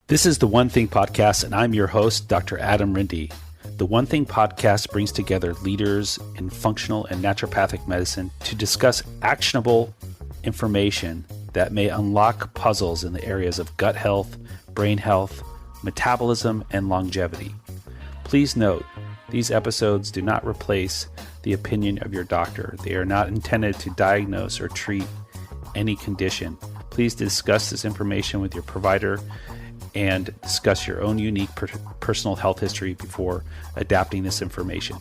This is the One Thing Podcast, and I'm your host, Dr. Adam Wendie. The One Thing Podcast brings together leaders in functional and naturopathic medicine to discuss actionable information that may unlock puzzles in the areas of gut health, brain health, metabolism, and longevity. Please note, these episodes do not replace the opinion of your doctor. They are not intended to diagnose or treat any condition. Please discuss this information with your provider and discuss your own unique personal health history before adapting this information.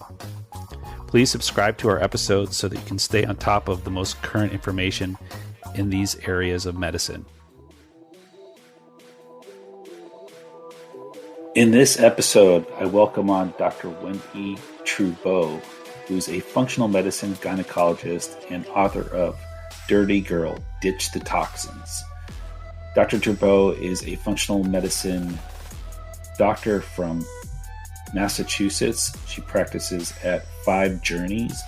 Please subscribe to our episodes so that you can stay on top of the most current information in these areas of medicine. In this episode, I welcome on Dr. Wendie Trubow, who's a functional medicine gynecologist and author of Dirty Girl, Ditch the Toxins. Dr. Trubow is a functional medicine doctor from Massachusetts. She practices at 5 Journeys,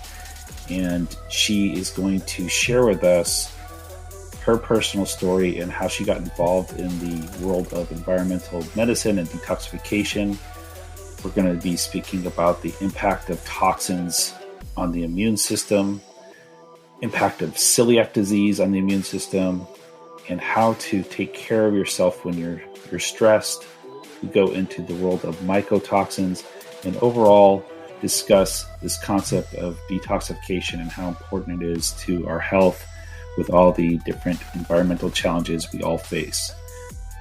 and she is going to share with us her personal story and how she got involved in the world of environmental medicine and detoxification. We're going to be speaking about the impact of toxins on the immune system, impact of celiac disease on the immune system, and how to take care of yourself when you're stressed. We go into the world of mycotoxins and overall discuss this concept of detoxification and how important it is to our health with all the different environmental challenges we all face.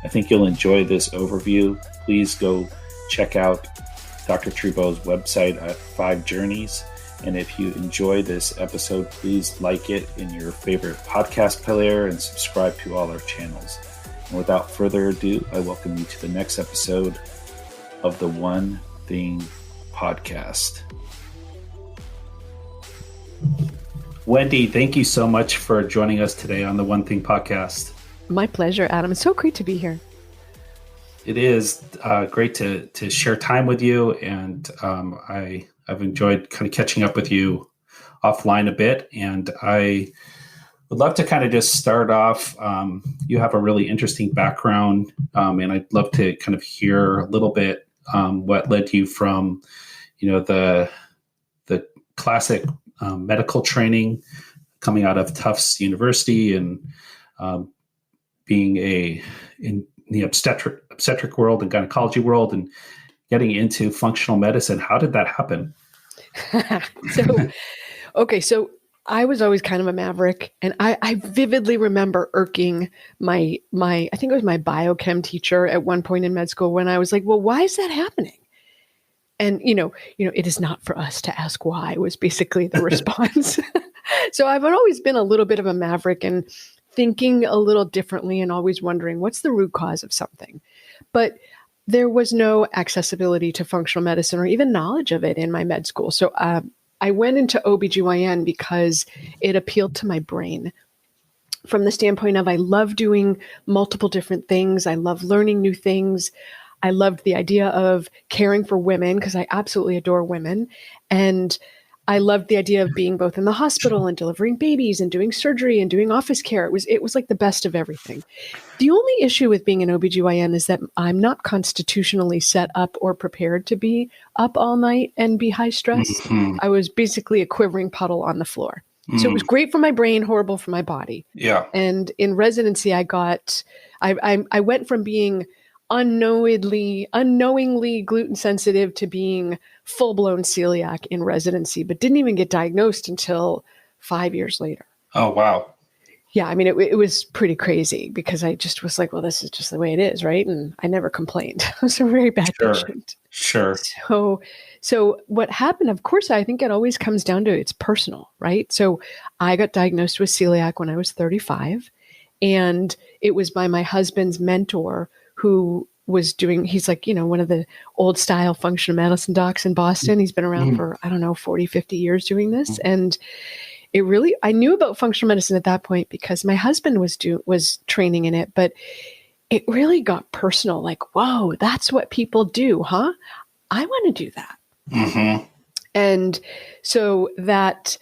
I think you'll enjoy this overview. Please go check out Dr. Trubow's website at 5 Journeys. And if you enjoy this episode, please like it in your favorite podcast player and subscribe to all our channels. And without further ado, I welcome you to the next episode of the One Thing Podcast. Wendie, thank you so much for joining us today on the One Thing Podcast. My pleasure, Adam. It's so great to be here. It is great to share time with you, and I've enjoyed kind of catching up with you offline a bit, and I would love to kind of just start off. You have a really interesting background, and I'd love to kind of hear a little bit what led you from, the classic medical training coming out of Tufts University and being in the obstetric world and gynecology world and getting into functional medicine. How did that happen? So I was always kind of a maverick, and I vividly remember irking my I think it was my biochem teacher at one point in med school when I was like, well, why is that happening? And, it is not for us to ask why was basically the response. So I've always been a little bit of a maverick and thinking a little differently and always wondering what's the root cause of something. But there was no accessibility to functional medicine or even knowledge of it in my med school. So I went into OBGYN because it appealed to my brain from the standpoint of I love doing multiple different things. I love learning new things. I loved the idea of caring for women because I absolutely adore women. And I loved the idea of being both in the hospital and delivering babies and doing surgery and doing office care. It was like the best of everything. The only issue with being an OBGYN is that I'm not constitutionally set up or prepared to be up all night and be high stress. Mm-hmm. I was basically a quivering puddle on the floor. Mm. So it was great for my brain, horrible for my body. Yeah. And in residency, I went from being unknowingly gluten sensitive to being full-blown celiac in residency, but didn't even get diagnosed until 5 years later. Oh, wow. Yeah. I mean, it was pretty crazy because I just was like, well, this is just the way it is. Right. And I never complained. I was a very bad patient. Sure. So what happened, of course, I think it always comes down to it's personal, right? So I got diagnosed with celiac when I was 35, and it was by my husband's mentor who was he's like, one of the old style functional medicine docs in Boston. He's been around for, 40, 50 years doing this. And I knew about functional medicine at that point because my husband was training in it, but it really got personal. Like, whoa, that's what people do, huh? I want to do that. Mm-hmm. And so that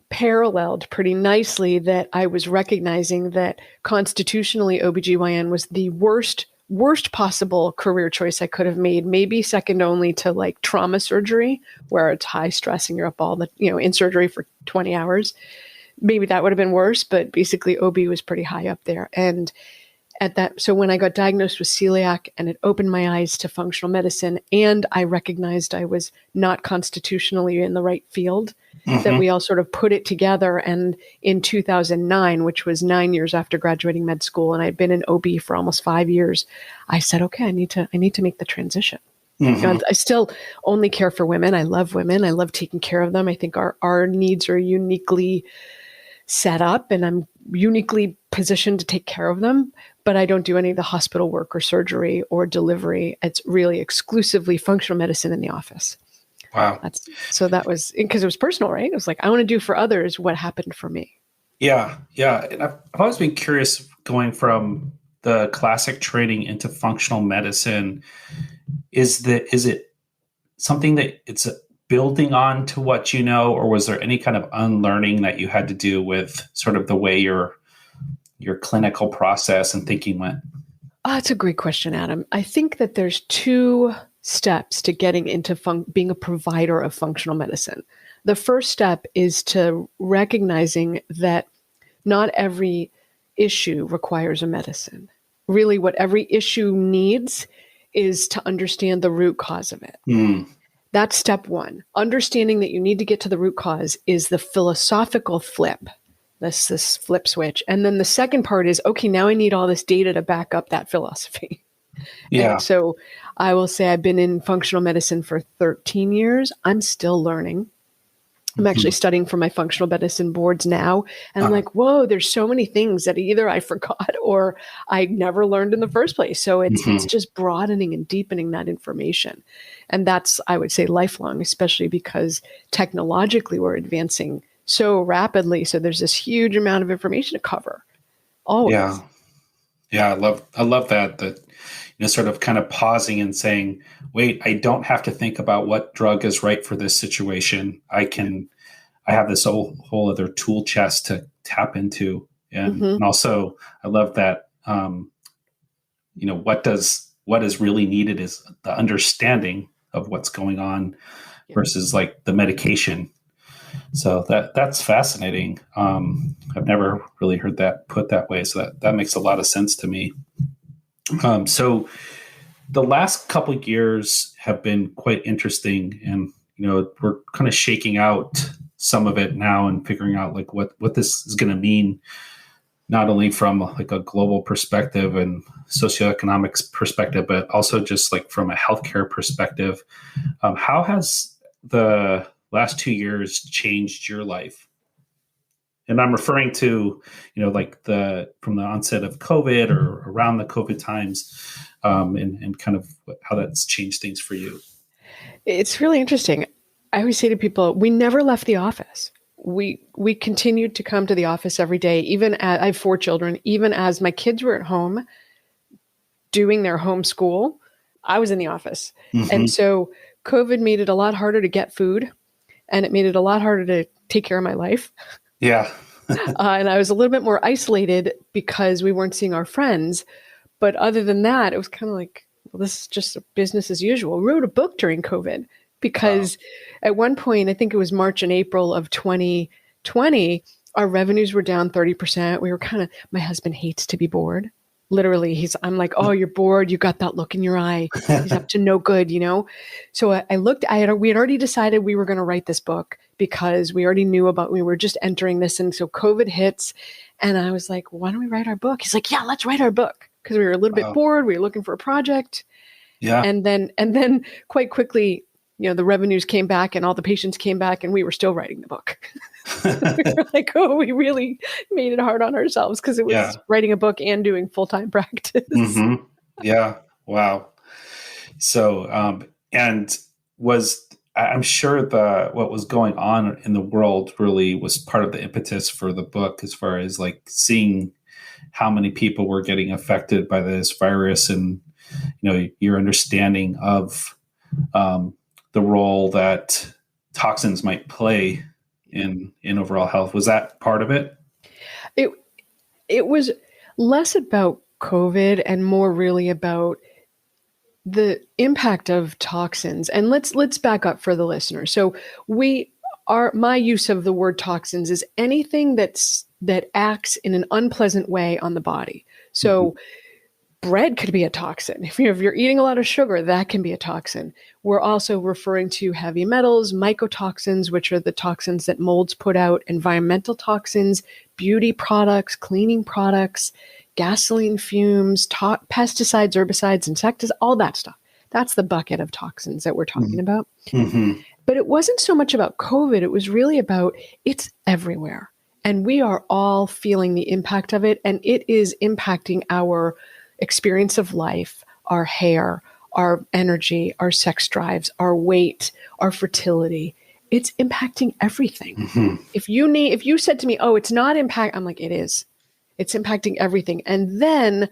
paralleled pretty nicely that I was recognizing that constitutionally OBGYN was the worst worst possible career choice I could have made, maybe second only to like trauma surgery, where it's high stress and you're up all the, in surgery for 20 hours. Maybe that would have been worse, but basically OB was pretty high up there. And so when I got diagnosed with celiac, and it opened my eyes to functional medicine, and I recognized I was not constitutionally in the right field, that we all sort of put it together. And in 2009, which was 9 years after graduating med school, and I'd been in OB for almost 5 years, I said, okay, I need to make the transition. I still only care for women. I love women. I love taking care of them. I think our needs are uniquely set up, and I'm uniquely positioned to take care of them, but I don't do any of the hospital work or surgery or delivery. It's really exclusively functional medicine in the office. Wow. So that was because it was personal, right? It was like, I want to do for others what happened for me. Yeah. Yeah. And I've always been curious, going from the classic training into functional medicine, is it something that it's building on to what you know, or was there any kind of unlearning that you had to do with sort of the way your clinical process and thinking went? Oh, that's a great question, Adam. I think that there's 2 steps to getting into being a provider of functional medicine. The first step is to recognizing that not every issue requires a medicine. Really, what every issue needs is to understand the root cause of it. That's step 1. Understanding that you need to get to the root cause is the philosophical flip, this flip switch. And then the second part is, okay, now I need all this data to back up that philosophy. Yeah. And so I will say I've been in functional medicine for 13 years. I'm still learning. I'm actually studying for my functional medicine boards now. And I'm like, whoa, there's so many things that either I forgot or I never learned in the first place. So it's just broadening and deepening that information. And that's, I would say, lifelong, especially because technologically we're advancing so rapidly. So there's this huge amount of information to cover. Always. Yeah. Yeah. I love that, sort of kind of pausing and saying, wait, I don't have to think about what drug is right for this situation. I have this whole other tool chest to tap into. And also I love that, what is really needed is the understanding of what's going on versus like the medication. So that's fascinating. I've never really heard that put that way. So that makes a lot of sense to me. So the last couple of years have been quite interesting, and we're kind of shaking out some of it now and figuring out like what this is going to mean, not only from like a global perspective and socioeconomics perspective, but also just like from a healthcare perspective. How has the last 2 years changed your life? And I'm referring to, like from the onset of COVID or around the COVID times, and kind of how that's changed things for you. It's really interesting. I always say to people, we never left the office. We continued to come to the office every day. I have 4 children. Even as my kids were at home doing their homeschool, I was in the office. And so COVID made it a lot harder to get food, and it made it a lot harder to take care of my life. Yeah. And I was a little bit more isolated because we weren't seeing our friends. But other than that, it was kind of like, well, this is just business as usual. We wrote a book during COVID because at one point, I think it was March and April of 2020, our revenues were down 30%. We were my husband hates to be bored. Literally, I'm like, oh, you're bored. You got that look in your eye. He's up to no good, So we had already decided we were going to write this book because we already knew we were just entering this. And so COVID hits and I was like, why don't we write our book? He's like, yeah, let's write our book. Because we were a little bit bored. We were looking for a project. Yeah. And then quite quickly, the revenues came back and all the patients came back and we were still writing the book. We were like, oh, we really made it hard on ourselves because it was writing a book and doing full-time practice. Yeah. Wow. So, I'm sure what was going on in the world really was part of the impetus for the book, as far as like seeing how many people were getting affected by this virus and, your understanding of the role that toxins might play in overall health. Was that part of it? It was less about COVID and more really about the impact of toxins. And let's back up for the listener. So my use of the word toxins is anything that acts in an unpleasant way on the body. So bread could be a toxin. If you're eating a lot of sugar, that can be a toxin. We're also referring to heavy metals, mycotoxins, which are the toxins that molds put out, environmental toxins, beauty products, cleaning products, gasoline fumes, pesticides, herbicides, insecticides, all that stuff. That's the bucket of toxins that we're talking about. Mm-hmm. But it wasn't so much about COVID. It was really about it's everywhere. And we are all feeling the impact of it. And it is impacting our experience of life, our hair, our energy, our sex drives, our weight, our fertility. It's impacting everything. Mm-hmm. If you said to me, oh, it's not impact, I'm like, it is. It's impacting everything. And then,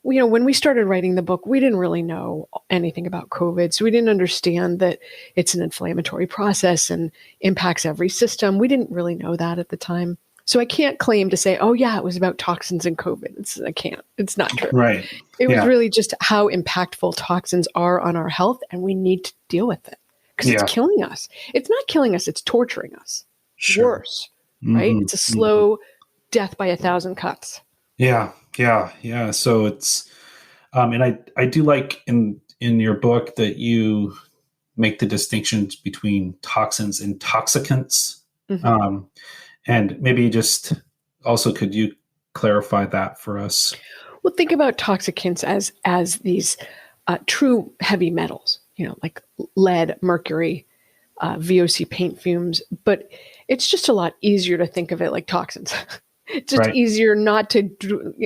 when we started writing the book, we didn't really know anything about COVID. So we didn't understand that it's an inflammatory process and impacts every system. We didn't really know that at the time. So I can't claim to say, oh, yeah, it was about toxins and COVID. I can't. It's not true. Right. It was really just how impactful toxins are on our health, and we need to deal with it because it's killing us. It's not killing us. It's torturing us. Sure. Worse, right? It's a slow death by 1,000 cuts. Yeah. So it's, and I do like in your book that you make the distinctions between toxins and toxicants. Mm-hmm. And maybe just also, could you clarify that for us? Well, think about toxicants as these true heavy metals, like lead, mercury, VOC paint fumes. But it's just a lot easier to think of it like toxins. It's just easier not to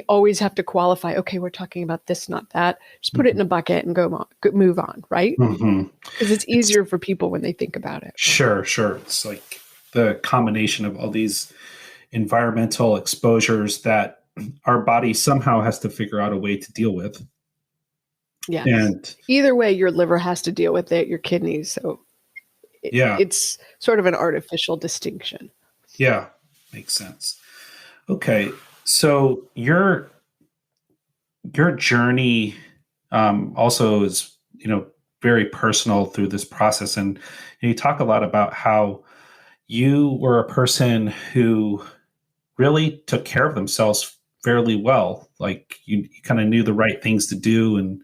always have to qualify. Okay, we're talking about this, not that. Just put it in a bucket and move on, right? Because it's easier for people when they think about it. Sure. It's like the combination of all these environmental exposures that our body somehow has to figure out a way to deal with. Yeah. And either way, your liver has to deal with it, your kidneys. So it's sort of an artificial distinction. Yeah, makes sense. Okay, so your journey also is very personal through this process, and you talk a lot about how you were a person who really took care of themselves fairly well. Like you kind of knew the right things to do, and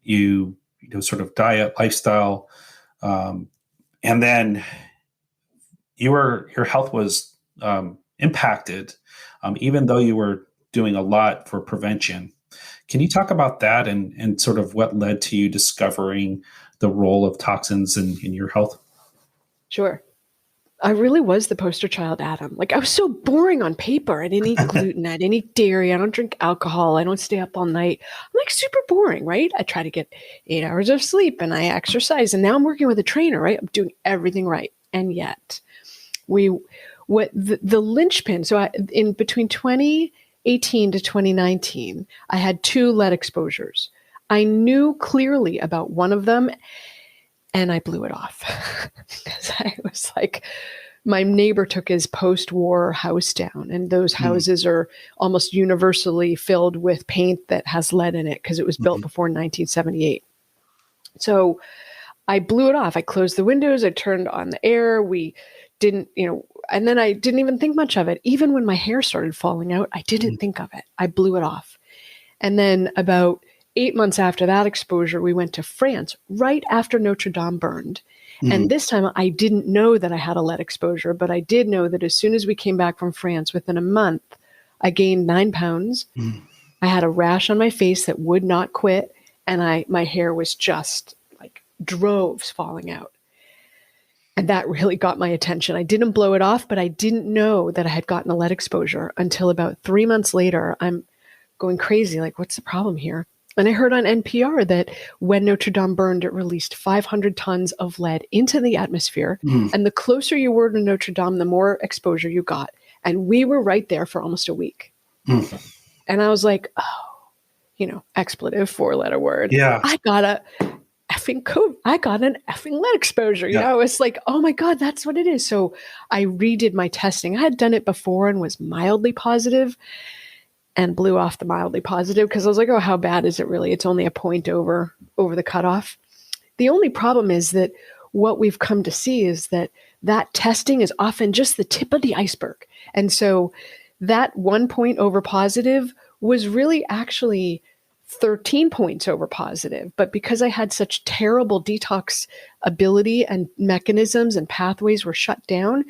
you sort of diet, lifestyle, and then your health was impacted, even though you were doing a lot for prevention. Can you talk about that and sort of what led to you discovering the role of toxins in your health? Sure. I really was the poster child, Adam. Like I was so boring on paper. I didn't eat gluten. I didn't eat dairy. I don't drink alcohol. I don't stay up all night. I'm like super boring, right? I try to get 8 hours of sleep and I exercise. And now I'm working with a trainer, right? I'm doing everything right. And yet the linchpin. So in between 2018 to 2019, I had 2 lead exposures. I knew clearly about one of them and I blew it off because I was like, my neighbor took his post-war house down, and those houses are almost universally filled with paint that has lead in it because it was built before 1978. So I blew it off. I closed the windows. I turned on the air. We didn't, and then I didn't even think much of it. Even when my hair started falling out, I didn't think of it. I blew it off. And then about 8 months after that exposure, we went to France right after Notre Dame burned. And this time I didn't know that I had a lead exposure, but I did know that as soon as we came back from France, within a month, I gained 9 pounds. I had a rash on my face that would not quit. And my hair was just like droves falling out. And that really got my attention. I didn't blow it off, but I didn't know that I had gotten a lead exposure until about 3 months later. I'm going crazy. Like, what's the problem here? And I heard on NPR that when Notre Dame burned, it released 500 tons of lead into the atmosphere. And the closer you were to Notre Dame, the more exposure you got. And we were right there for almost a week. And I was like, oh, expletive 4-letter word. Yeah. I got an effing lead exposure. It's like, oh my God, that's what it is. So I redid my testing. I had done it before and was mildly positive. and blew off the mildly positive because I was like, oh, how bad is it really? It's only a point over the cutoff. The only problem is that what we've come to see is that testing is often just the tip of the iceberg. And so that 1 point over positive was really actually 13 points over positive. But because I had such terrible detox ability and mechanisms and pathways were shut down,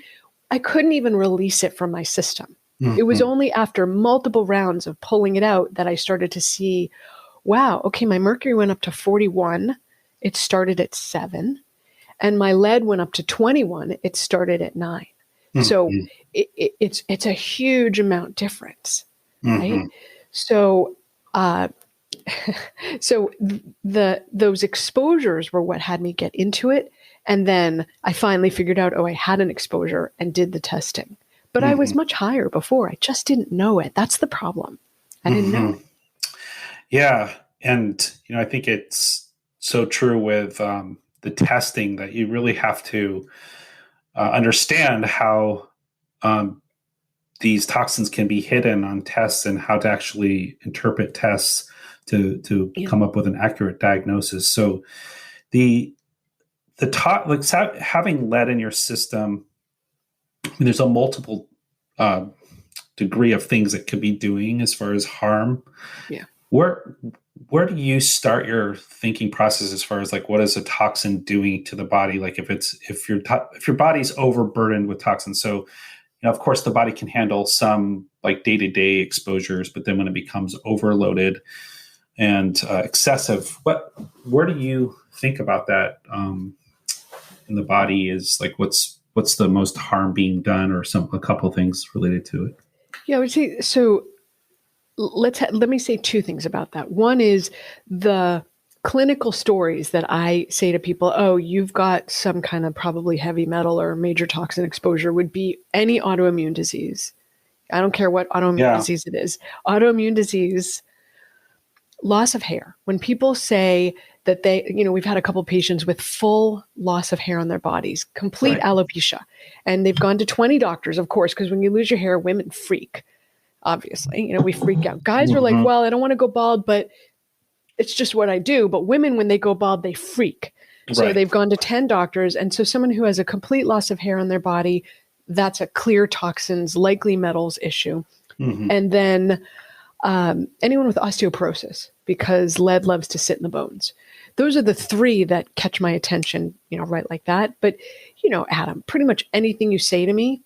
I couldn't even release it from my system. Mm-hmm. It was only after multiple rounds of pulling it out that I started to see, wow, okay, my mercury went up to 41. It started at 7. And my lead went up to 21. It started at 9. Mm-hmm. So it's a huge amount difference, right? Mm-hmm. So those exposures were what had me get into it. And then I finally figured out, I had an exposure and did the testing. But I was much higher before. I just didn't know it. That's the problem. I didn't know. Yeah. And, I think it's so true with the testing that you really have to understand how these toxins can be hidden on tests and how to actually interpret tests to come up with an accurate diagnosis. So having lead in your system, there's a multiple degree of things it could be doing as far as harm. Yeah. Where do you start your thinking process as far as what is a toxin doing to the body? Like if your body's overburdened with toxins, so of course the body can handle some day-to-day exposures, but then when it becomes overloaded and excessive, where do you think about that in the body? Is what's the most harm being done, or a couple of things related to it? Yeah, I would say so. Let me say two things about that. One is the clinical stories that I say to people, oh, you've got some kind of probably heavy metal or major toxin exposure, would be any autoimmune disease. I don't care what autoimmune disease it is. Autoimmune disease, loss of hair. When people say that we've had a couple of patients with full loss of hair on their bodies, complete alopecia, and they've gone to 20 doctors, of course, because when you lose your hair, women freak. Obviously, we freak out. Guys are like, well, I don't want to go bald, but it's just what I do. But women, when they go bald, they freak. So they've gone to 10 doctors. And so someone who has a complete loss of hair on their body, that's a clear toxins, likely metals issue. Mm-hmm. And then anyone with osteoporosis, because lead loves to sit in the bones. Those are the three that catch my attention, right like that. But, Adam, pretty much anything you say to me,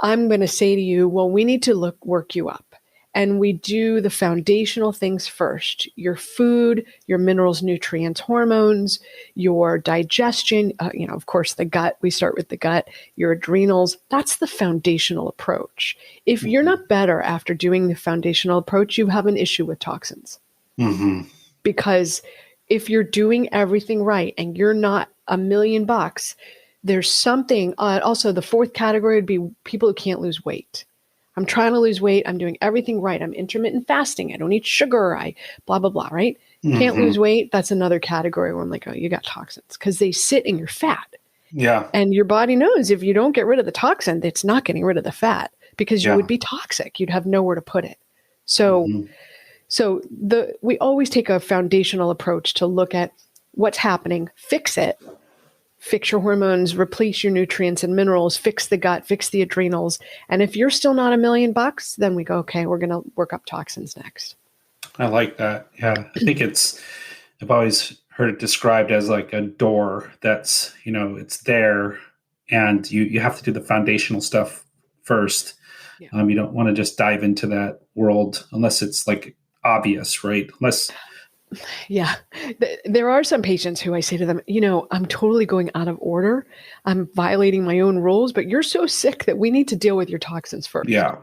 I'm going to say to you, well, we need to work you up. And we do the foundational things first. Your food, your minerals, nutrients, hormones, your digestion, of course, the gut. We start with the gut, your adrenals. That's the foundational approach. If you're not better after doing the foundational approach, you have an issue with toxins. Mm-hmm. Because if you're doing everything right and you're not $1 million, there's something. Also, the fourth category would be people who can't lose weight. I'm trying to lose weight. I'm doing everything right. I'm intermittent fasting. I don't eat sugar. I blah, blah, blah, right? Mm-hmm. Can't lose weight. That's another category where I'm like, oh, you got toxins because they sit in your fat. Yeah. And your body knows if you don't get rid of the toxin, it's not getting rid of the fat because you would be toxic. You'd have nowhere to put it. So, we always take a foundational approach to look at what's happening, fix it. Fix your hormones, replace your nutrients and minerals, fix the gut, fix the adrenals. And if you're still not $1 million, then we go, okay, we're going to work up toxins next. I like that. Yeah. I think I've always heard it described as like a door that's, it's there and you have to do the foundational stuff first. Yeah. You don't want to just dive into that world unless it's obvious, right? Yeah. There are some patients who I say to them, I'm totally going out of order. I'm violating my own rules, but you're so sick that we need to deal with your toxins first. Yeah.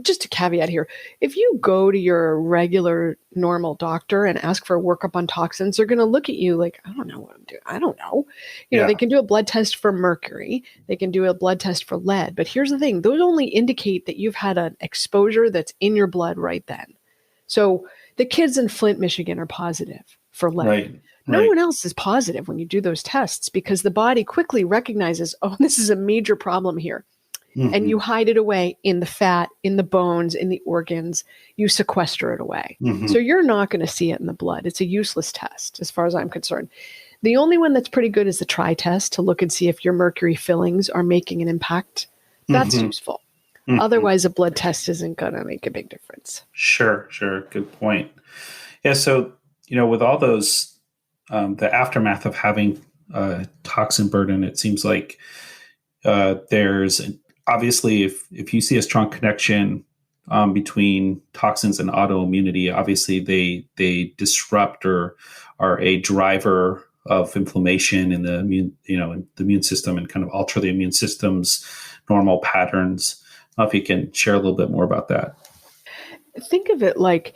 Just a caveat here. If you go to your regular normal doctor and ask for a workup on toxins, they're going to look at you like, I don't know what I'm doing. I don't know. They can do a blood test for mercury. They can do a blood test for lead. But here's the thing. Those only indicate that you've had an exposure that's in your blood right then. So the kids in Flint, Michigan are positive for lead. Right. No one else is positive when you do those tests because the body quickly recognizes, oh, this is a major problem here. and Mm-hmm. you hide it away in the fat, in the bones, in the organs. You sequester it away. So Mm-hmm. you're not going to see it in the blood. It's a useless test as far as I'm concerned. The only one that's pretty good is the try test to look and see if your mercury fillings are making an impact. That's Mm-hmm. useful. Mm-hmm. Otherwise, a blood test isn't going to make a big difference. Sure, sure. Good point. Yeah. So, with all those, the aftermath of having toxin burden, it seems like there's obviously, if you see a strong connection between toxins and autoimmunity, obviously they disrupt or are a driver of inflammation in the immune, in the immune system, and kind of alter the immune system's normal patterns. I don't know if you can share a little bit more about that. Think of it like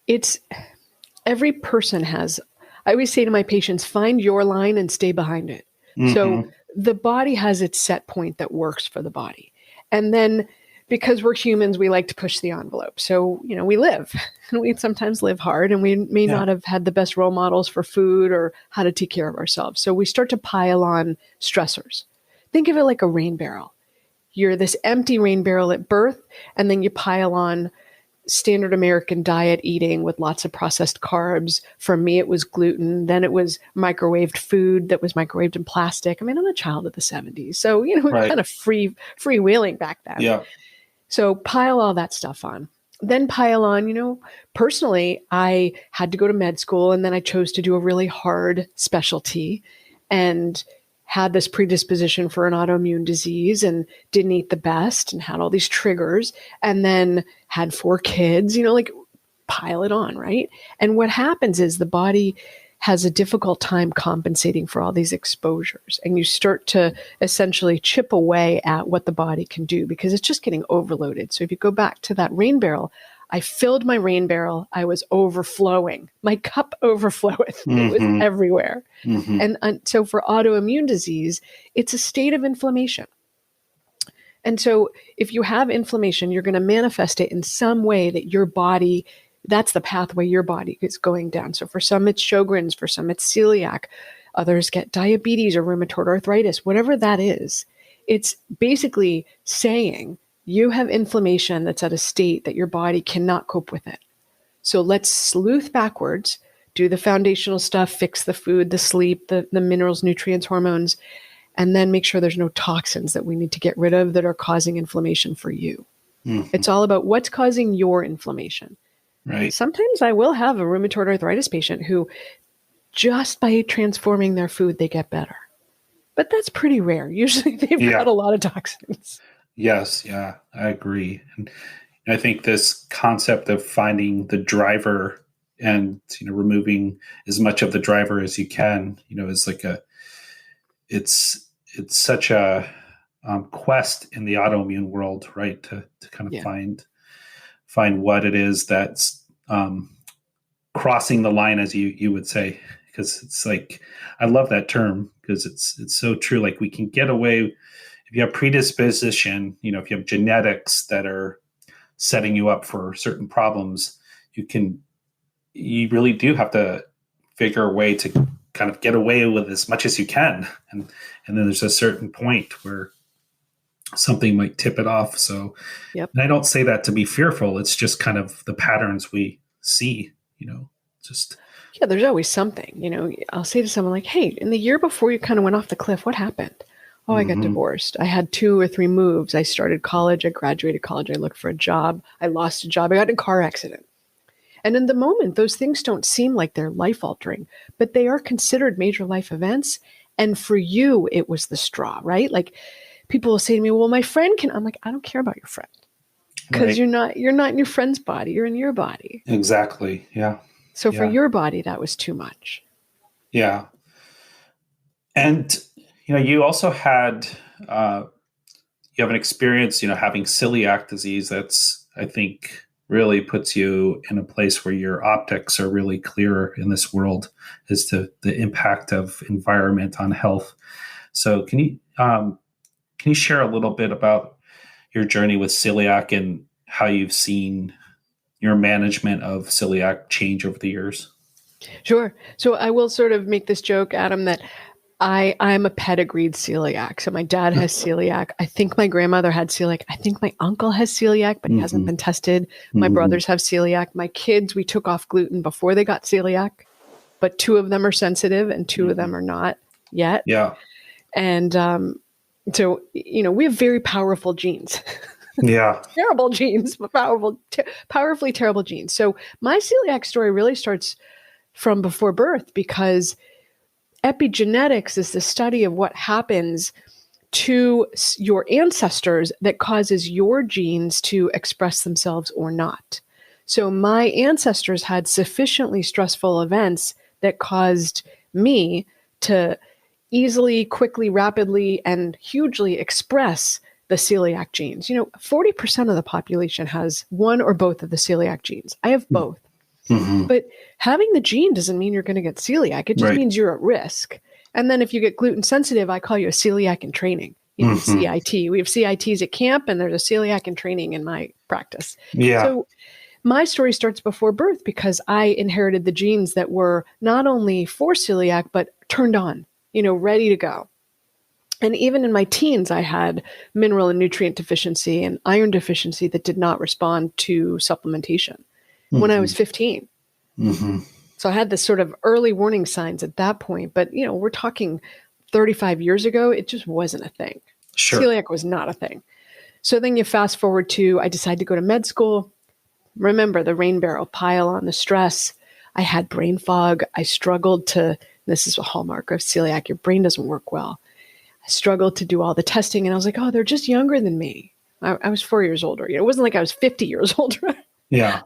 it's every person has. I always say to my patients, find your line and stay behind it. So Mm-hmm. the body has its set point that works for the body. And then because we're humans, we like to push the envelope. So, we live and we sometimes live hard, and we may Yeah. not have had the best role models for food or how to take care of ourselves. So we start to pile on stressors. Think of it like a rain barrel. You're this empty rain barrel at birth, and then you pile on standard American diet eating with lots of processed carbs. For me, it was gluten. Then it was microwaved food that was microwaved in plastic. I mean, I'm a child of the 70s. So, we're Right. kind of freewheeling back then. Yeah. So pile all that stuff on. Then pile on, personally, I had to go to med school, and then I chose to do a really hard specialty and had this predisposition for an autoimmune disease and didn't eat the best and had all these triggers, and then had 4 kids, like pile it on, right? And what happens is the body has a difficult time compensating for all these exposures, and you start to essentially chip away at what the body can do because it's just getting overloaded. So if you go back to that rain barrel, I filled my rain barrel. I was overflowing. My cup overfloweth. It was Mm-hmm. everywhere. Mm-hmm. And so for autoimmune disease, it's a state of inflammation. And so if you have inflammation, you're going to manifest it in some way that your body, that's the pathway your body is going down. So for some, it's Sjogren's, for some, it's celiac. Others get diabetes or rheumatoid arthritis, whatever that is. It's basically saying you have inflammation that's at a state that your body cannot cope with it. So let's sleuth backwards, do the foundational stuff, fix the food, the sleep, the minerals, nutrients, hormones, and then make sure there's no toxins that we need to get rid of that are causing inflammation for you. Mm-hmm. It's all about what's causing your inflammation. Right. Sometimes I will have a rheumatoid arthritis patient who just by transforming their food, they get better. But that's pretty rare. Usually they've got a lot of toxins. Yes. Yeah, I agree. And I think this concept of finding the driver and, removing as much of the driver as you can, is like it's such a quest in the autoimmune world, right? To kind of find what it is that's crossing the line, as you would say, because it's like, I love that term because it's so true. Like we can get away if you have predisposition, if you have genetics that are setting you up for certain problems, you really do have to figure a way to kind of get away with as much as you can. And then there's a certain point where something might tip it off. So, and I don't say that to be fearful. It's just kind of the patterns we see, just. Yeah, there's always something, I'll say to someone like, hey, in the year before you kind of went off the cliff, what happened? Oh, I got divorced. I had 2 or 3 moves. I started college. I graduated college. I looked for a job. I lost a job. I got in a car accident. And in the moment, those things don't seem like they're life-altering, but they are considered major life events. And for you, it was the straw, right? Like people will say to me, well, my friend can, I'm like, I don't care about your friend because you're not in your friend's body. You're in your body. Exactly. Yeah. So for your body, that was too much. Yeah. And, you also had, you have an experience, having celiac disease. That's, I think, really puts you in a place where your optics are really clear in this world as to the impact of environment on health. So can you share a little bit about your journey with celiac and how you've seen your management of celiac change over the years? Sure. So I will sort of make this joke, Adam, that I'm a pedigreed celiac. So my dad has celiac. I think my grandmother had celiac. I think my uncle has celiac, but he hasn't been tested. My brothers have celiac. My kids, we took off gluten before they got celiac, but 2 of them are sensitive and 2 of them are not yet. Yeah. And so, we have very powerful genes. Yeah. Terrible genes, but powerfully terrible genes. So my celiac story really starts from before birth, because epigenetics is the study of what happens to your ancestors that causes your genes to express themselves or not. So my ancestors had sufficiently stressful events that caused me to easily, quickly, rapidly, and hugely express the celiac genes. 40% of the population has one or both of the celiac genes. I have both. But having the gene doesn't mean you're going to get celiac. It just means you're at risk. And then if you get gluten sensitive, I call you a celiac in training. CIT. We have CITs at camp, and there's a celiac in training in my practice. Yeah. So my story starts before birth, because I inherited the genes that were not only for celiac, but turned on, ready to go. And even in my teens, I had mineral and nutrient deficiency and iron deficiency that did not respond to supplementation when I was 15. So I had this sort of early warning signs at that point. But, we're talking 35 years ago, it just wasn't a thing. Sure. Celiac was not a thing. So then you fast forward to, I decided to go to med school. Remember the rain barrel pile on, the stress. I had brain fog. I struggled to, this is a hallmark of celiac, your brain doesn't work well. I struggled to do all the testing, and I was like, oh, they're just younger than me. I was 4 years older. It wasn't like I was 50 years older. Yeah.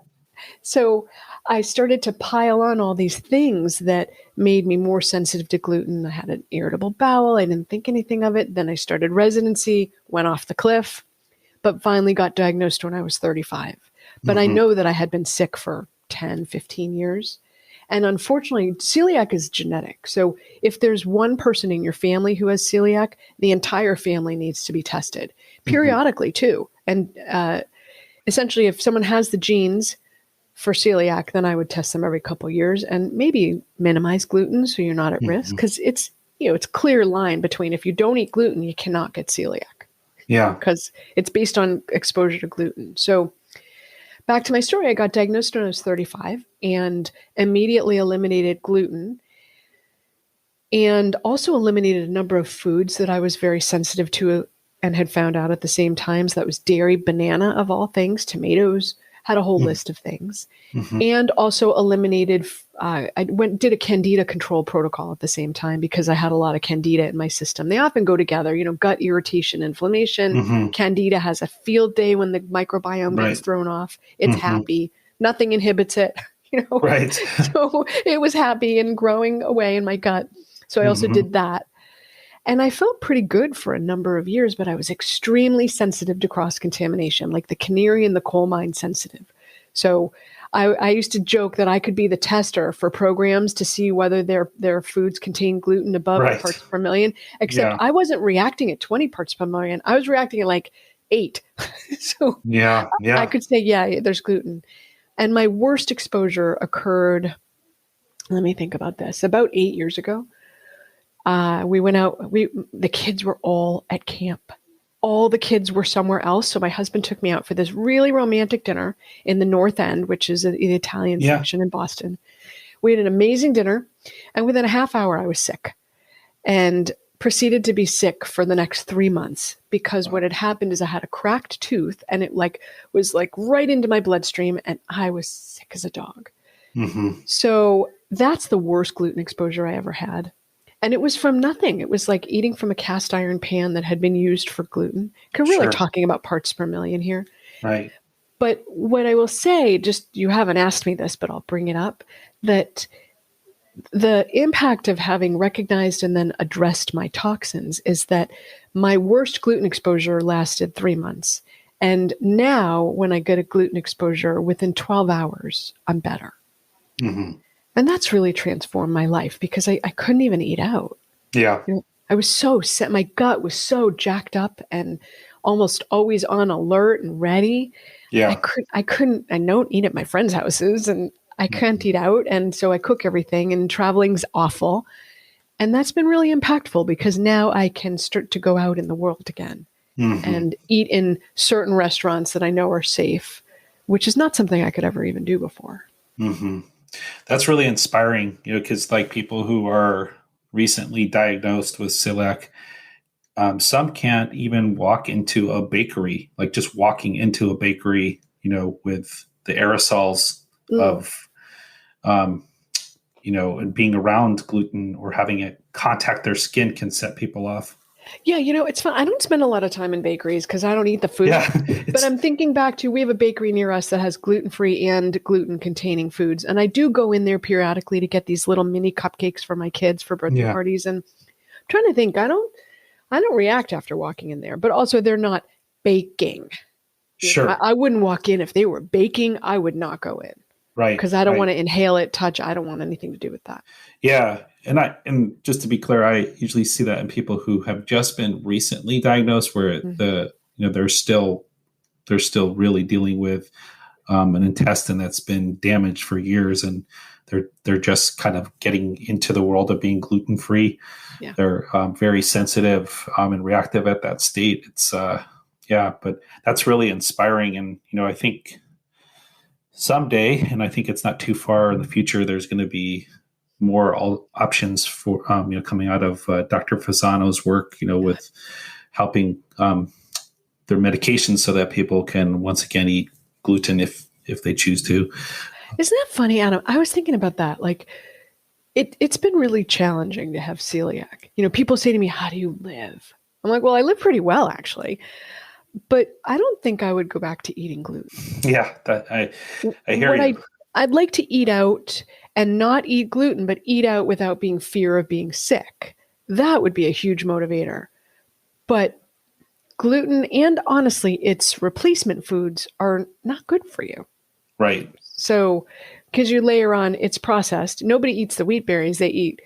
So I started to pile on all these things that made me more sensitive to gluten. I had an irritable bowel. I didn't think anything of it. Then I started residency, went off the cliff, but finally got diagnosed when I was 35. But I know that I had been sick for 10, 15 years. And unfortunately, celiac is genetic. So if there's one person in your family who has celiac, the entire family needs to be tested periodically too. And essentially, if someone has the genes for celiac, then I would test them every couple of years and maybe minimize gluten so you're not at risk, because it's a clear line between, if you don't eat gluten, you cannot get celiac. Yeah. Because it's based on exposure to gluten. So back to my story, I got diagnosed when I was 35 and immediately eliminated gluten, and also eliminated a number of foods that I was very sensitive to and had found out at the same time. So that was dairy, banana of all things, tomatoes, had a whole list of things, and also eliminated, I did a candida control protocol at the same time, because I had a lot of candida in my system. They often go together, gut irritation, inflammation. Candida has a field day when the microbiome gets thrown off. It's happy. Nothing inhibits it, Right. So it was happy and growing away in my gut. So I also did that. And I felt pretty good for a number of years, but I was extremely sensitive to cross-contamination, like the canary in the coal mine sensitive. So I used to joke that I could be the tester for programs to see whether their foods contain gluten above parts per million, except I wasn't reacting at 20 parts per million. I was reacting at like 8. So I could say, yeah, there's gluten. And my worst exposure occurred, let me think about this, about 8 years ago. We went out, the kids were all at camp. All the kids were somewhere else. So my husband took me out for this really romantic dinner in the North End, which is the Italian section in Boston. We had an amazing dinner, and within a half hour, I was sick and proceeded to be sick for the next 3 months, because what had happened is I had a cracked tooth, and it was right into my bloodstream, and I was sick as a dog. So that's the worst gluten exposure I ever had. And it was from nothing. It was like eating from a cast iron pan that had been used for gluten. Because we're really talking about parts per million here. Right. But what I will say, just, you haven't asked me this, but I'll bring it up, that the impact of having recognized and then addressed my toxins is that my worst gluten exposure lasted 3 months. And now when I get a gluten exposure, within 12 hours, I'm better. And that's really transformed my life, because I couldn't even eat out. Yeah. I was so set. My gut was so jacked up and almost always on alert and ready. Yeah. I don't eat at my friends' houses, and I can't eat out. And so I cook everything, and traveling's awful. And that's been really impactful because now I can start to go out in the world again and eat in certain restaurants that I know are safe, which is not something I could ever even do before. That's really inspiring, because like people who are recently diagnosed with celiac, some can't even walk into a bakery, like just walking into a bakery, with the aerosols of, and being around gluten or having it contact their skin can set people off. Yeah, it's fun. I don't spend a lot of time in bakeries because I don't eat the food. Yeah. But I'm thinking back to, we have a bakery near us that has gluten-free and gluten-containing foods. And I do go in there periodically to get these little mini cupcakes for my kids for birthday parties. And I'm trying to think, I don't react after walking in there. But also they're not baking. Sure. I wouldn't walk in if they were baking. I would not go in. Right. Because I don't want to inhale it, touch. I don't want anything to do with that. Yeah. And just to be clear, I usually see that in people who have just been recently diagnosed, where they're still really dealing with an intestine that's been damaged for years, and they're just kind of getting into the world of being gluten free. Yeah. They're very sensitive and reactive at that state. It's but that's really inspiring, and I think someday, and I think it's not too far in the future, there's going to be more options for coming out of Dr. Fasano's work, with helping their medications so that people can once again eat gluten if they choose to. Isn't that funny, Adam? I was thinking about that. Like, it's been really challenging to have celiac. People say to me, "How do you live?" I'm like, "Well, I live pretty well, actually." But I don't think I would go back to eating gluten. Yeah, I hear you. I'd like to eat out and not eat gluten, but eat out without being fear of being sick. That would be a huge motivator. But gluten and honestly, its replacement foods are not good for you. Right. So, because you layer on, it's processed. Nobody eats the wheat berries. They eat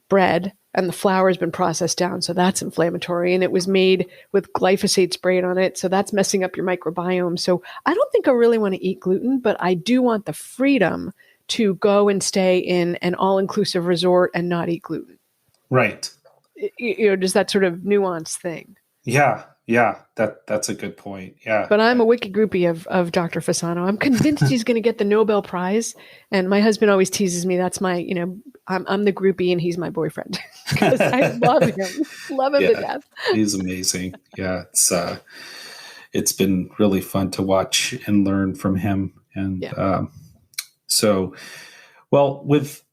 bread, and the flour has been processed down. So that's inflammatory. And it was made with glyphosate sprayed on it. So that's messing up your microbiome. So I don't think I really want to eat gluten, but I do want the freedom to go and stay in an all-inclusive resort and not eat gluten. Right. Just that sort of nuanced thing. Yeah. That's a good point. Yeah. But I'm a wiki groupie of Dr. Fasano. I'm convinced he's going to get the Nobel Prize. And my husband always teases me. That's my, I'm the groupie and he's my boyfriend. Because I love him. Love him to death. He's amazing. Yeah. It's been really fun to watch and learn from him. And with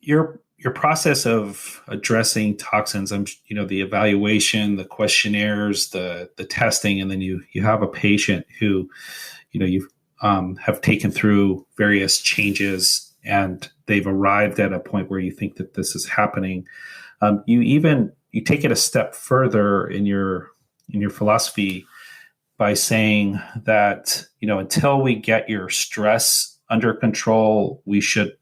your process of addressing toxins, the evaluation, the questionnaires, the testing, and then you have a patient who, you have taken through various changes and they've arrived at a point where you think that this is happening. You take it a step further in your philosophy by saying that, until we get your stress under control, we shouldn't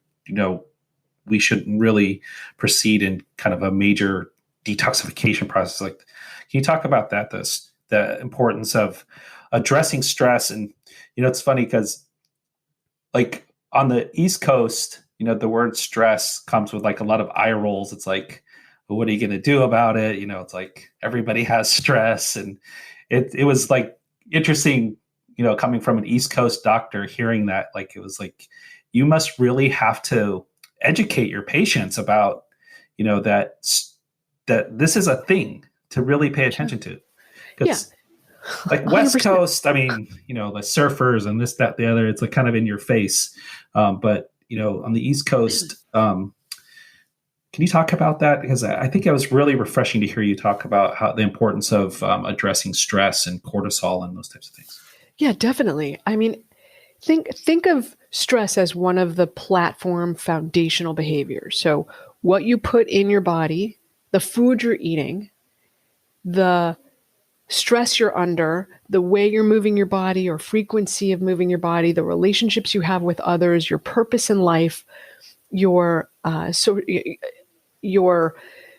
really proceed in kind of a major detoxification process. Like, can you talk about that? The importance of addressing stress. And, it's funny because like on the East Coast, the word stress comes with like a lot of eye rolls. It's like, well, what are you going to do about it? It's like everybody has stress. And it was like interesting, coming from an East Coast doctor, hearing that, like, it was like, you must really have to educate your patients about, that this is a thing to really pay attention to. Because like West 100%. Coast, I mean, the surfers and this, that, the other, it's like kind of in your face. But, on the East Coast, can you talk about that? Because I think it was really refreshing to hear you talk about how the importance of addressing stress and cortisol and those types of things. Yeah, definitely. I mean, think of stress as one of the platform foundational behaviors. So what you put in your body, the food you're eating, the stress you're under, the way you're moving your body or frequency of moving your body, the relationships you have with others, your purpose in life, your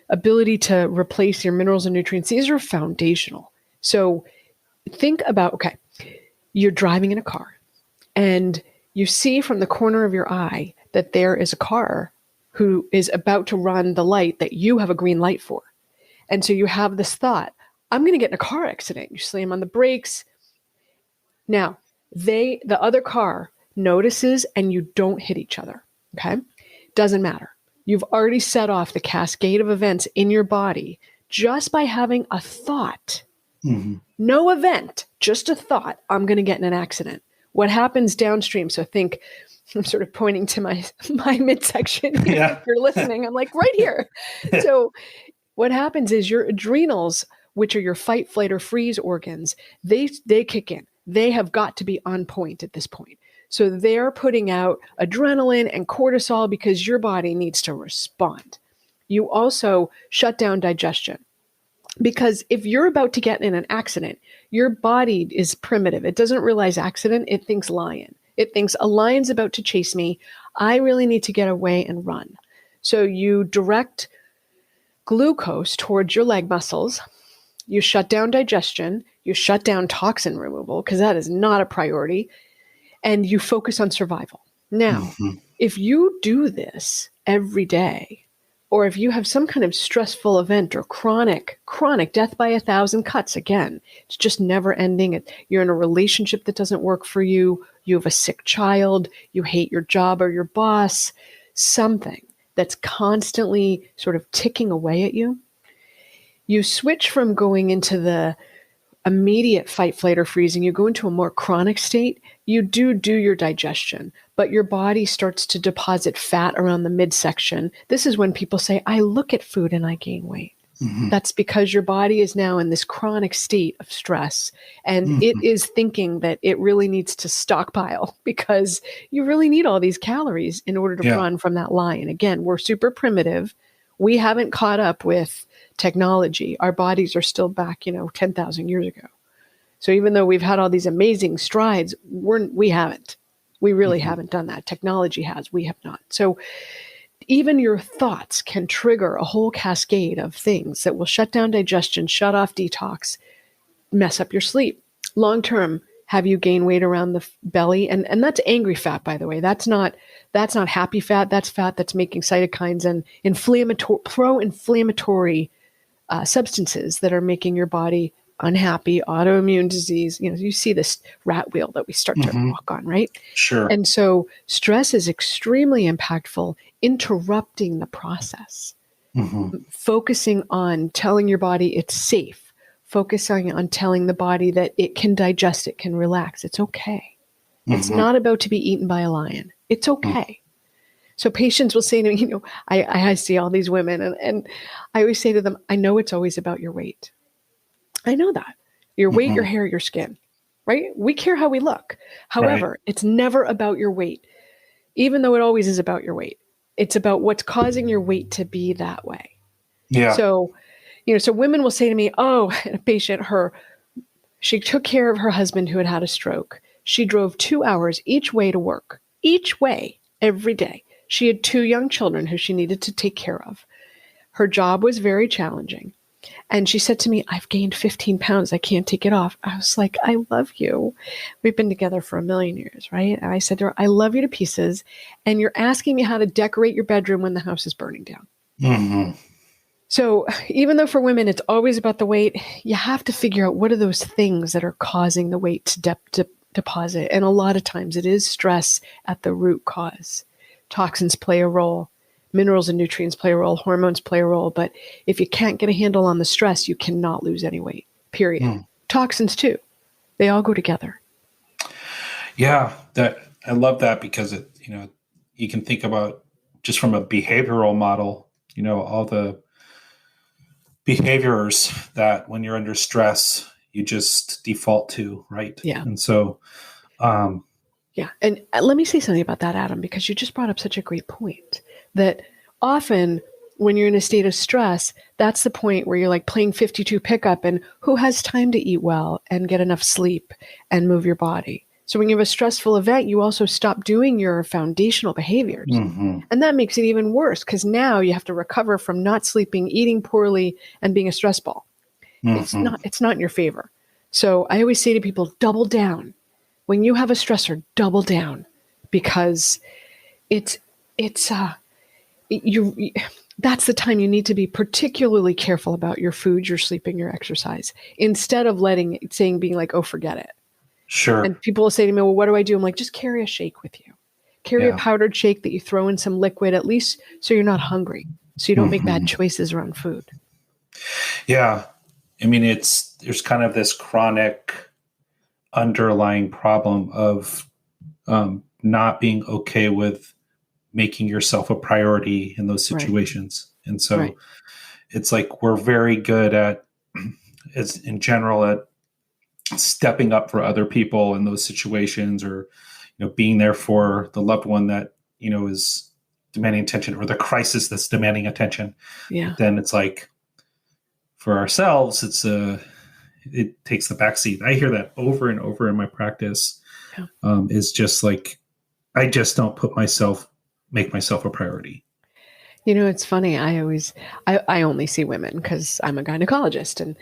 ability to replace your minerals and nutrients, these are foundational. So think about, okay, you're driving in a car and you see from the corner of your eye that there is a car who is about to run the light that you have a green light for. And so you have this thought, I'm going to get in a car accident. You slam on the brakes. Now, the other car notices and you don't hit each other. Okay? Doesn't matter. You've already set off the cascade of events in your body just by having a thought. Mm-hmm. No event, just a thought, I'm going to get in an accident. What happens downstream? So think, I'm sort of pointing to my midsection. Yeah. If you're listening, I'm like right here. So what happens is your adrenals, which are your fight, flight, or freeze organs, they kick in. They have got to be on point at this point. So they're putting out adrenaline and cortisol because your body needs to respond. You also shut down digestion. Because if you're about to get in an accident, your body is primitive. It doesn't realize accident. It thinks lion. It thinks a lion's about to chase me. I really need to get away and run. So you direct glucose towards your leg muscles. You shut down digestion. You shut down toxin removal because that is not a priority. And you focus on survival. Now, if you do this every day, or if you have some kind of stressful event or chronic death by 1,000 cuts, again, it's just never ending. You're in a relationship that doesn't work for you. You have a sick child. You hate your job or your boss. Something that's constantly sort of ticking away at you. You switch from going into the immediate fight, flight, or freezing. You go into a more chronic state. You do your digestion, but your body starts to deposit fat around the midsection. This is when people say, I look at food and I gain weight. Mm-hmm. That's because your body is now in this chronic state of stress, and it is thinking that it really needs to stockpile because you really need all these calories in order to run from that lion. Again, we're super primitive. We haven't caught up with technology. Our bodies are still back, 10,000 years ago. So even though we've had all these amazing strides, we haven't. We really haven't done that. Technology has. We have not. So even your thoughts can trigger a whole cascade of things that will shut down digestion, shut off detox, mess up your sleep. Long term, have you gain weight around the belly? And that's angry fat, by the way. That's not happy fat. That's fat that's making cytokines and pro-inflammatory substances that are making your body unhappy, autoimmune disease. You see this rat wheel that we start to walk on, right? Sure. And so stress is extremely impactful, interrupting the process, focusing on telling your body it's safe, focusing on telling the body that it can digest, it can relax. It's okay. It's not about to be eaten by a lion. It's okay. So patients will say to me, I see all these women and I always say to them, I know it's always about your weight. I know that. Your weight, your hair, your skin, right? We care how we look. However, it's never about your weight, even though it always is about your weight. It's about what's causing your weight to be that way. Yeah. So, so women will say to me, oh, a patient, she took care of her husband who had had a stroke. She drove 2 hours each way to work, each way, every day. She had 2 young children who she needed to take care of. Her job was very challenging. And she said to me, I've gained 15 pounds. I can't take it off. I was like, I love you. We've been together for 1,000,000 years, right? And I said to her, I love you to pieces. And you're asking me how to decorate your bedroom when the house is burning down. So even though for women, it's always about the weight, you have to figure out what are those things that are causing the weight to deposit. And a lot of times it is stress at the root cause. Toxins play a role. Minerals and nutrients play a role. Hormones play a role. But if you can't get a handle on the stress, you cannot lose any weight, period. Toxins too. They all go together. Yeah, I love that because you can think about just from a behavioral model, all the behaviors that when you're under stress, you just default to, right? Yeah. And so, yeah. And let me say something about that, Adam, because you just brought up such a great point that often when you're in a state of stress, that's the point where you're like playing 52 pickup and who has time to eat well and get enough sleep and move your body. So when you have a stressful event, you also stop doing your foundational behaviors. And that makes it even worse because now you have to recover from not sleeping, eating poorly, and being a stress ball. It's not in your favor. So I always say to people, double down. When you have a stressor, double down because it's that's the time you need to be particularly careful about your food, your sleeping, your exercise, instead of being like, oh, forget it. Sure. And people will say to me, well, what do I do? I'm like, just carry a shake with you. Carry a powdered shake that you throw in some liquid, at least so you're not hungry, so you don't make bad choices around food. Yeah. I mean, there's kind of this chronic underlying problem of not being okay with making yourself a priority in those situations. Right. And so it's like we're very good at, as in general, at stepping up for other people in those situations, or being there for the loved one that is demanding attention, or the crisis that's demanding attention. But then it's like for ourselves, it takes the backseat. I hear that over and over in my practice. Is just like, I just don't make myself a priority. It's funny. I only see women because I'm a gynecologist. And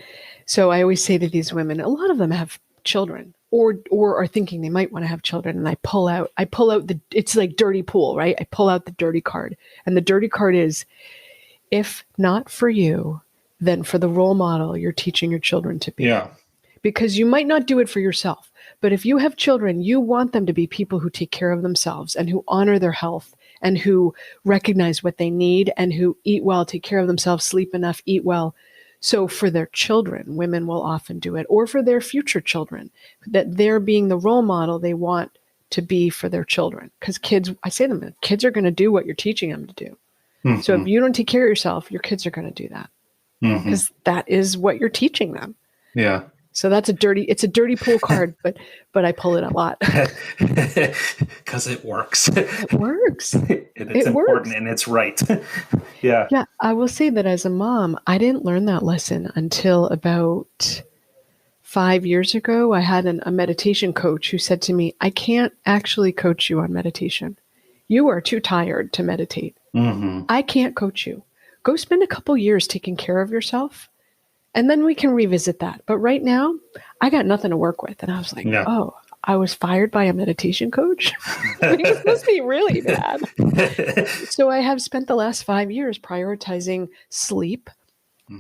so I always say to these women, a lot of them have children or are thinking they might want to have children. And I pull out it's like dirty pool, right? I pull out the dirty card, and the dirty card is, if not for you, then for the role model you're teaching your children to be. Yeah. Because you might not do it for yourself, but if you have children, you want them to be people who take care of themselves and who honor their health and who recognize what they need and who eat well, take care of themselves, sleep enough, eat well. So for their children, women will often do it, or for their future children, that they're being the role model they want to be for their children. Because kids, I say to them, kids are going to do what you're teaching them to do. Mm-hmm. So if you don't take care of yourself, your kids are going to do that, because that is what you're teaching them. Yeah. So it's a dirty pool card, but I pull it a lot. Because it works. It works. It's important and it's right. Yeah. Yeah. I will say that as a mom, I didn't learn that lesson until about 5 years ago. I had a meditation coach who said to me, I can't actually coach you on meditation. You are too tired to meditate. Mm-hmm. I can't coach you. Go spend a couple years taking care of yourself, and then we can revisit that. But right now, I got nothing to work with. And I was like, oh, I was fired by a meditation coach? This must be really bad. So I have spent the last 5 years prioritizing sleep,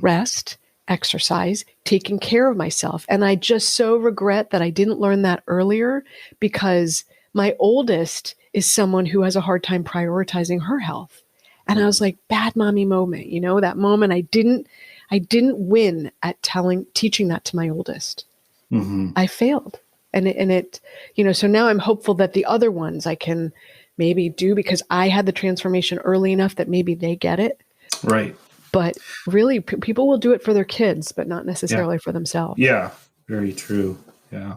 rest, exercise, taking care of myself. And I just so regret that I didn't learn that earlier, because my oldest is someone who has a hard time prioritizing her health. And I was like, bad mommy moment, that moment I didn't win at teaching that to my oldest. Mm-hmm. I failed. And it, so now I'm hopeful that the other ones I can maybe do, because I had the transformation early enough that maybe they get it. Right. But really, people will do it for their kids, but not necessarily for themselves. Yeah. Very true. Yeah.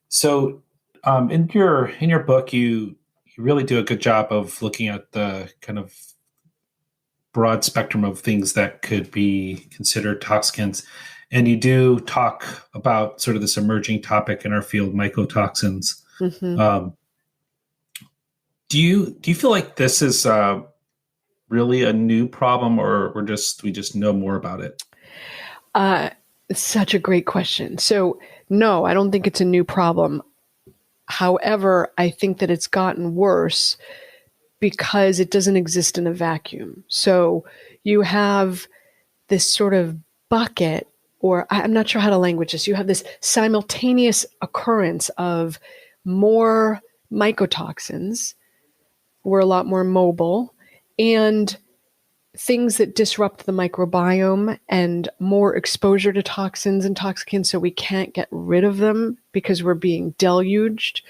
So, in your book, you really do a good job of looking at the kind of broad spectrum of things that could be considered toxins. And you do talk about sort of this emerging topic in our field, mycotoxins. Mm-hmm. Do you feel like this is really a new problem, or we just know more about it? It's such a great question. So no, I don't think it's a new problem. However, I think that it's gotten worse because it doesn't exist in a vacuum. So you have this sort of bucket, or I'm not sure how to language this. You have this simultaneous occurrence of more mycotoxins. We're a lot more mobile, and things that disrupt the microbiome, and more exposure to toxins and toxicants, so we can't get rid of them because we're being deluged.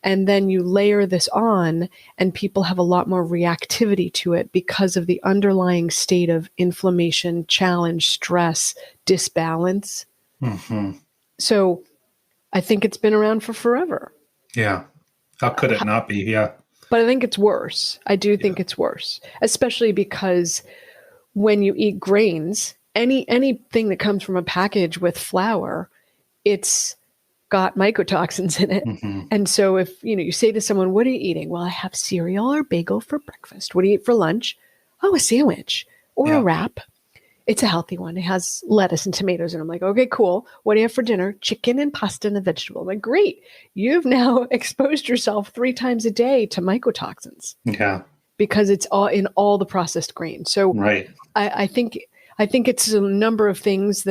And then you layer this on, and people have a lot more reactivity to it because of the underlying state of inflammation, challenge, stress, disbalance. Mm-hmm. So I think it's been around for forever. Yeah. How could it not be? Yeah. But I think it's worse. I do think it's worse, especially because when you eat grains, anything that comes from a package with flour, it's got mycotoxins in it. Mm-hmm. And so if, you say to someone, what are you eating? Well, I have cereal or bagel for breakfast. What do you eat for lunch? Oh, a sandwich or a wrap. It's a healthy one. It has lettuce and tomatoes. And I'm like, okay, cool. What do you have for dinner? Chicken and pasta and a vegetable. I'm like, great. You've now exposed yourself 3 times a day to mycotoxins. Yeah. because it's all in all the processed grains. So Right. I think it's a number of things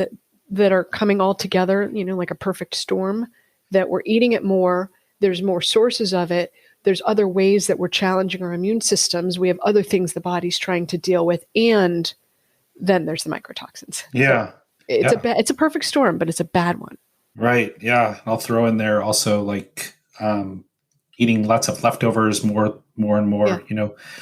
that are coming all together, like a perfect storm, that we're eating it more. There's more sources of it. There's other ways that we're challenging our immune systems. We have other things the body's trying to deal with. And then there's the mycotoxins. Yeah. So it's a perfect storm, but it's a bad one. Right. Yeah. I'll throw in there also eating lots of leftovers more and more,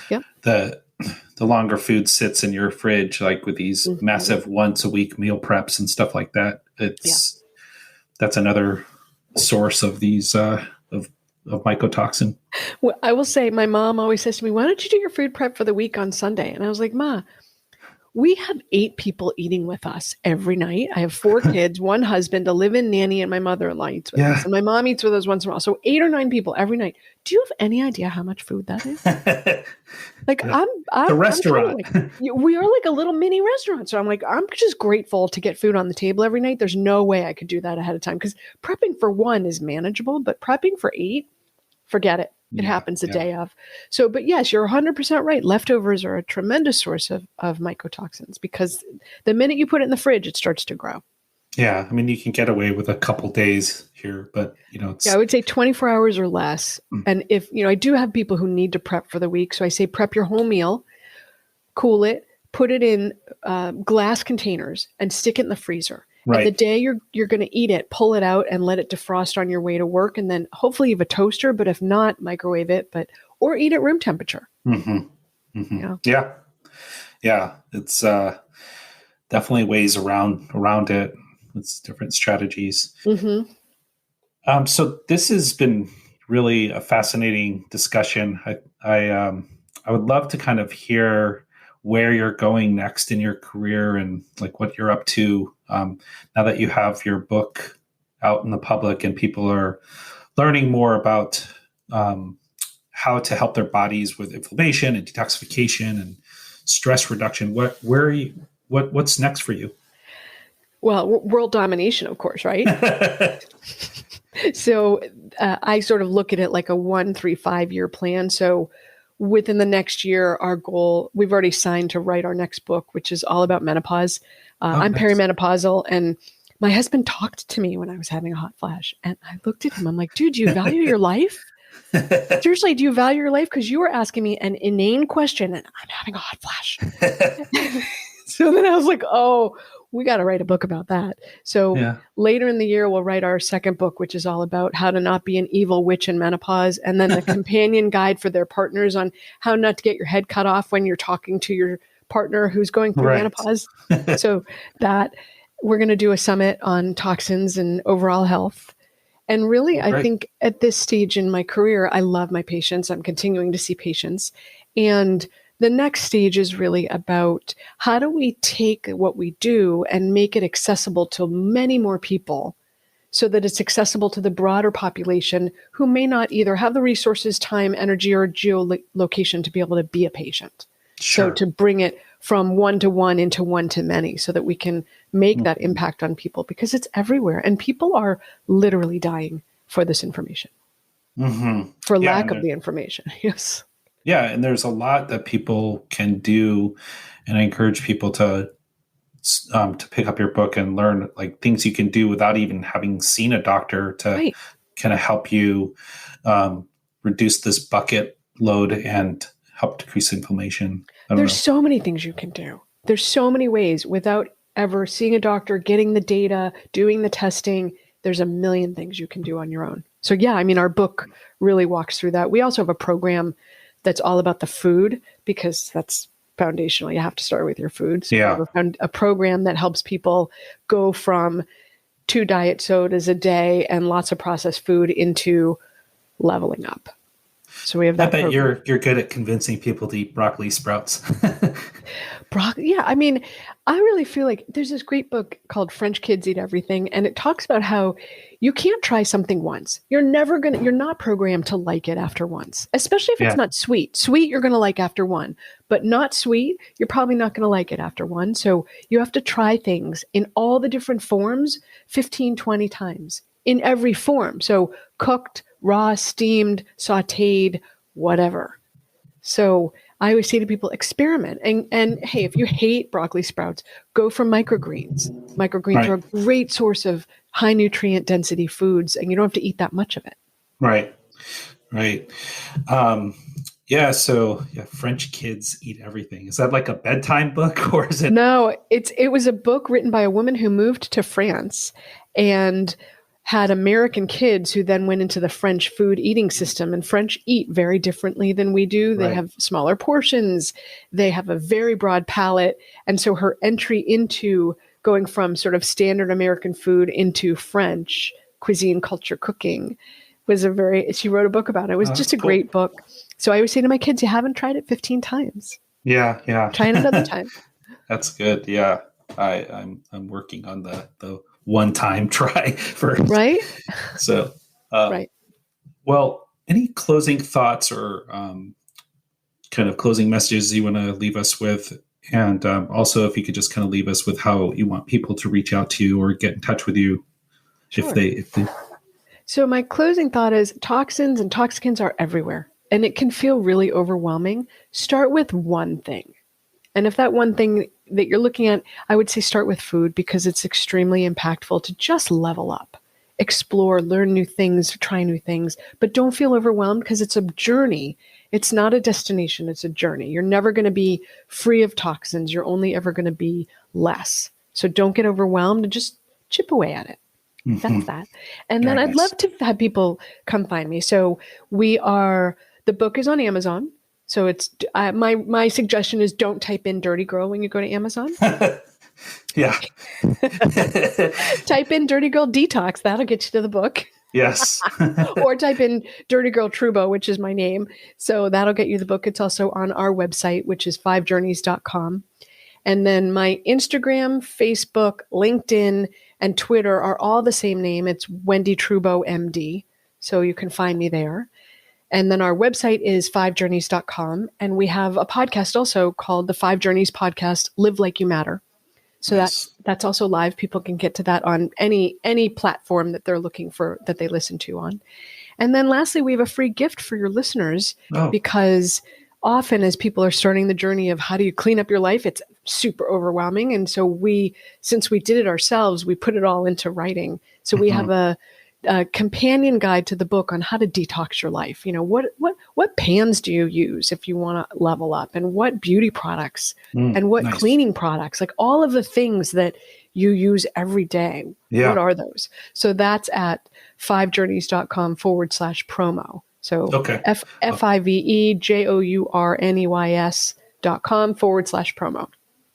Yeah. The longer food sits in your fridge, like with these massive once a week meal preps and stuff like that. That's another source of these, of mycotoxin. Well, I will say my mom always says to me, why don't you do your food prep for the week on Sunday? And I was like, Ma, we have 8 people eating with us every night. I have 4 kids, 1 husband, a live-in nanny, and my mother-in-law eats with us. And my mom eats with us once in a while. So 8 or 9 people every night. Do you have any idea how much food that is? I'm the restaurant. We are like a little mini restaurant. So I'm just grateful to get food on the table every night. There's no way I could do that ahead of time, because prepping for 1 is manageable, but prepping for 8, forget it. It happens the day of. So, but yes, you're 100% right. Leftovers are a tremendous source of mycotoxins, because the minute you put it in the fridge, it starts to grow. Yeah. I mean, you can get away with a couple days here, but I would say 24 hours or less. And if, I do have people who need to prep for the week. So I say, prep your whole meal, cool it, put it in glass containers and stick it in the freezer. Right. And the day you're going to eat it, pull it out and let it defrost on your way to work. And then hopefully you have a toaster, but if not, microwave it, or eat at room temperature. Mm-hmm. Mm-hmm. Yeah. Yeah. It's definitely ways around it. It's different strategies. Mm-hmm. So this has been really a fascinating discussion. I would love to kind of hear where you're going next in your career and like what you're up to now that you have your book out in the public and people are learning more about how to help their bodies with inflammation and detoxification and stress reduction. What's next for you? Well, world domination, of course, right? So I sort of look at it like a 1, 3, 5 year plan. So within the next year, our goal, we've already signed to write our next book, which is all about menopause. I'm nice. Perimenopausal, and my husband talked to me when I was having a hot flash, and I looked at him. I'm like, dude, do you value your life? Seriously, do you value your life? Because you were asking me an inane question, and I'm having a hot flash. So then I was like, oh, we got to write a book about that. So later in the year, we'll write our second book, which is all about how to not be an evil witch in menopause. And then the companion guide for their partners on how not to get your head cut off when you're talking to your partner who's going through menopause. So that we're going to do a summit on toxins and overall health. And really, I think at this stage in my career, I love my patients. I'm continuing to see patients. And the next stage is really about how do we take what we do and make it accessible to many more people so that it's accessible to the broader population who may not either have the resources, time, energy, or geolocation to be able to be a patient. Sure. So to bring it from 1-to-1 into 1-to-many so that we can make that impact on people, because it's everywhere and people are literally dying for this information, for lack of the information. Yes. Yeah, and there's a lot that people can do, and I encourage people to pick up your book and learn like things you can do without even having seen a doctor to kind of help you reduce this bucket load and help decrease inflammation. There's so many things you can do. There's so many ways without ever seeing a doctor, getting the data, doing the testing. There's a million things you can do on your own. So yeah, I mean, our book really walks through that. We also have a program that's all about the food, because that's foundational. You have to start with your food. So we have a program that helps people go from 2 diet sodas a day and lots of processed food into leveling up. So we have that. I bet you're good at convincing people to eat broccoli sprouts. Broccoli, yeah. I mean, I really feel like there's this great book called French Kids Eat Everything, and it talks about how you can't try something once. You're not programmed to like it after once, especially if it's not sweet. Sweet, you're going to like after 1, but not sweet, you're probably not going to like it after 1. So you have to try things in all the different forms 15, 20 times in every form. So cooked, raw, steamed, sauteed, whatever. So I always say to people, experiment. And hey, if you hate broccoli sprouts, go for microgreens. Microgreens are a great source of high nutrient density foods, and you don't have to eat that much of it. Right. So French kids eat everything. Is that like a bedtime book, or is it? No, it was a book written by a woman who moved to France and had American kids who then went into the French food eating system. And French eat very differently than we do. They have smaller portions. They have a very broad palate. And so her entry into going from sort of standard American food into French cuisine, culture, cooking was she wrote a book about it. It was just a great book. So I always say to my kids, you haven't tried it 15 times. Yeah. Try it another time. That's good. Yeah. I'm working on the one-time try first. Right. So, right. Well, any closing thoughts or kind of closing messages you want to leave us with? And also, if you could just kind of leave us with how you want people to reach out to you or get in touch with you, sure. if they. So my closing thought is toxins and toxicants are everywhere, and it can feel really overwhelming. Start with one thing. And if that one thing that you're looking at, I would say start with food, because it's extremely impactful to just level up, explore, learn new things, try new things, but don't feel overwhelmed, because it's a journey. It's not a destination. It's a journey. You're never going to be free of toxins. You're only ever going to be less. So don't get overwhelmed and just chip away at it. That's that. And then I'd love to have people come find me. So the book is on Amazon. So it's my suggestion is don't type in Dirty Girl when you go to Amazon. Yeah. Type in Dirty Girl Detox. That'll get you to the book. Yes. Or type in Dirty Girl Trubow, which is my name. So that'll get you the book. It's also on our website, which is 5journeys.com. And then my Instagram, Facebook, LinkedIn, and Twitter are all the same name. It's Wendie Trubow, MD. So you can find me there. And then our website is 5journeys.com. And we have a podcast also called the 5 Journeys Podcast, Live Like You Matter. So that's also live. People can get to that on any platform that they're looking for, that they listen to on. And then lastly, we have a free gift for your listeners, because often as people are starting the journey of how do you clean up your life, it's super overwhelming. And so since we did it ourselves, we put it all into writing. So we have a companion guide to the book on how to detox your life. You know, what pans do you use if you want to level up, and what beauty products and what cleaning products, like all of the things that you use every day. Yeah. What are those? So that's at 5journeys.com/promo. So FIVEJOURNEYS.com/promo.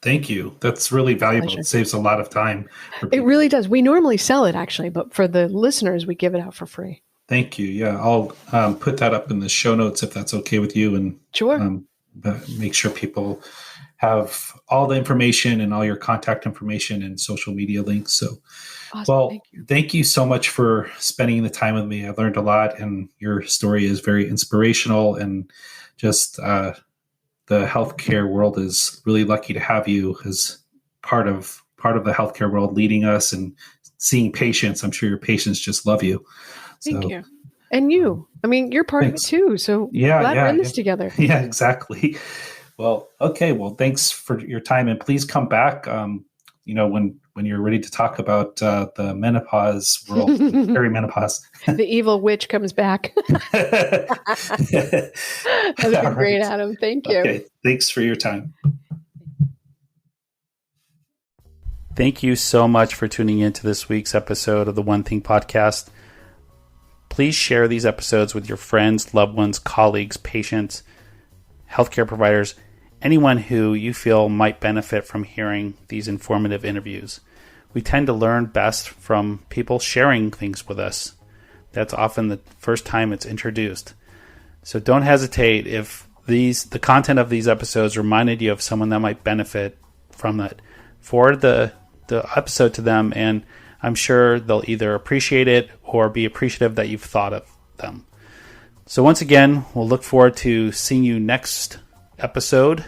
Thank you. That's really valuable. Pleasure. It saves a lot of time. It really does. We normally sell it actually, but for the listeners, we give it out for free. Thank you. Yeah, I'll put that up in the show notes if that's okay with you, and sure. Make sure people have all the information and all your contact information and social media links. So, awesome. Thank you so much for spending the time with me. I learned a lot, and your story is very inspirational, and just the healthcare world is really lucky to have you as part of the healthcare world, leading us and seeing patients. I'm sure your patients just love you. Thank you. And you. I mean, you're part of it too. So glad we're in this together. Yeah, exactly. Well, okay. Well, thanks for your time, and please come back. When you're ready to talk about the menopause world, perimenopause. The evil witch comes back. That'd be great, Adam. Thank you. Okay. Thanks for your time. Thank you so much for tuning in to this week's episode of the One Thing Podcast. Please share these episodes with your friends, loved ones, colleagues, patients, healthcare providers, anyone who you feel might benefit from hearing these informative interviews. We tend to learn best from people sharing things with us. That's often the first time it's introduced. So don't hesitate if the content of these episodes reminded you of someone that might benefit from that. Forward the episode to them, and I'm sure they'll either appreciate it or be appreciative that you've thought of them. So once again, we'll look forward to seeing you next episode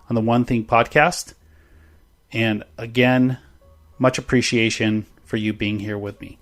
on the One Thing Podcast. And again, much appreciation for you being here with me.